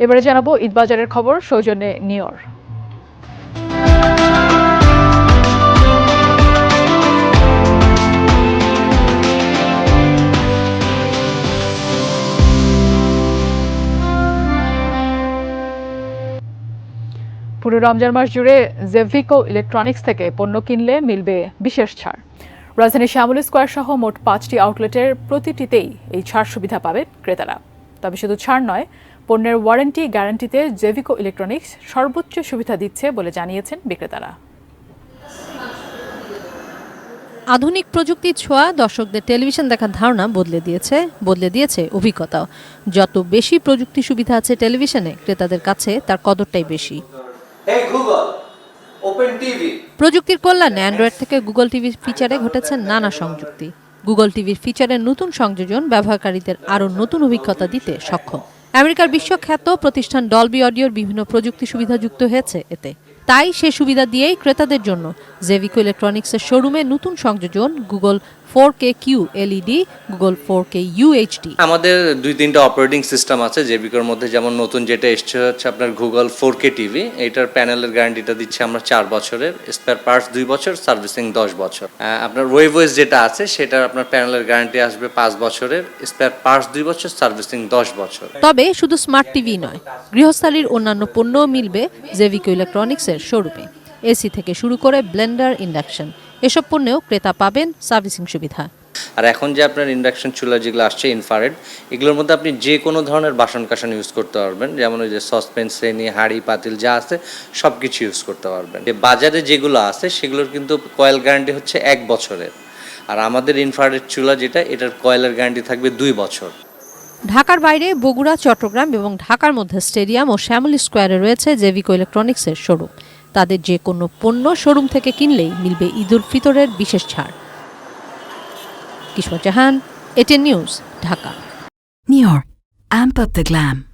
এবারে জানাবো ঈদবাজারের খবর সৌজন্যে নিয়র। পুরো রমজান মাস জুড়ে জেভিকো ইলেকট্রনিক্স থেকে পণ্য কিনলে মিলবে বিশেষ ছাড়। রাজধানীর শ্যামলী স্কয়ার সহ মোট 5টি আউটলেটের প্রতিটিতেই এই ছাড় সুবিধা পাবেন ক্রেতারা। তবে শুধু ছাড় নয়, পণ্যের ওয়ারেন্টি গ্যারান্টিতে জেভিকো ইলেকট্রনিক্স সর্বোচ্চ সুবিধা দিচ্ছে বলে জানিয়েছেন বিক্রেতারা। আধুনিক প্রযুক্তির ছোঁয়া দর্শকদের টেলিভিশন দেখার ধারণা বদলে দিয়েছে অভিজ্ঞতাও। যত বেশি প্রযুক্তি সুবিধা আছে টেলিভিশনে, ক্রেতাদের কাছে তার কদরটাই বেশি। প্রযুক্তির কল্যাণে অ্যান্ড্রয়েড থেকে গুগল টিভি ফিচারে ঘটেছে নানা সংযুক্তি। গুগল টিভির ফিচারের নতুন সংযোজন ব্যবহারকারীদের আরও নতুন অভিজ্ঞতা দিতে সক্ষম। আমেরিকার বিশ্বখ্যাত প্রতিষ্ঠান ডলবি অডিওর বিভিন্ন প্রযুক্তি সুবিধা যুক্ত হয়েছে এতে। তাই সে সুবিধা দিয়েই ক্রেতাদের জন্য জেভিকো ইলেকট্রনিক্সের শোরুমে নতুন সংযোজন Google 4K Q LED, Google 4K UHD। আমাদের 2-3টা অপারেটিং সিস্টেম আছে জেভিকোর মধ্যে, যেমন নতুন যেটা এসছে হচ্ছে আপনার গুগল 4K টিভি। এটার প্যানেলের গ্যারান্টিটা দিচ্ছি আমরা 4 বছরের, স্পেয়ার পার্টস 2 বছর, সার্ভিসিং 10 বছর। আপনার ওয়েভওয়েস যেটা আছে সেটার আপনার প্যানেলের গ্যারান্টি আসবে 5 বছরের, স্পেয়ার পার্টস 2 বছর, সার্ভিসিং 10 বছর। তবে শুধু স্মার্ট টিভি নয়, গৃহস্থালির অন্যান্য পণ্যও মিলবে জেভিকো ইলেকট্রনিক্সের শোরুমে। এসি থেকে শুরু করে ব্লেন্ডার, ইন্ডাকশন, এসব পণ্যেও ক্রেতা পাবেন সার্ভিসিং সুবিধা। আর এখন যে আপনার ইন্ডাকশন চুলা যেগুলো আসছে ইনফ্রারেড, এগুলোর মধ্যে আপনি যে কোনো ধরনের বাসন কাসন ইউজ করতে পারবেন, যেমন ওই যে সসপেন, শ্রেণী, হাঁড়ি, পাতিল যা আছে সব কিছু ইউজ করতে পারবেন। বাজারে যেগুলো আছে সেগুলোর কিন্তু কয়েল গ্যারান্টি হচ্ছে 1 বছরের, আর আমাদের ইনফ্রারেড চুলা যেটা, এটার কয়েলের গ্যারান্টি থাকবে 2 বছর। ঢাকার বাইরে বগুড়া, চট্টগ্রাম এবং ঢাকার মধ্যে স্টেডিয়াম ও শ্যামলী স্কয়ারে রয়েছে জেভিকো ইলেকট্রনিক্সের শোরুম। তাদের যে কোনো পণ্য শোরুম থেকে কিনলেই মিলবে ঈদ উল ফিতরের বিশেষ ছাড়। Kismat Jahan, ATN News, Dhaka. Nior, amp up the glam.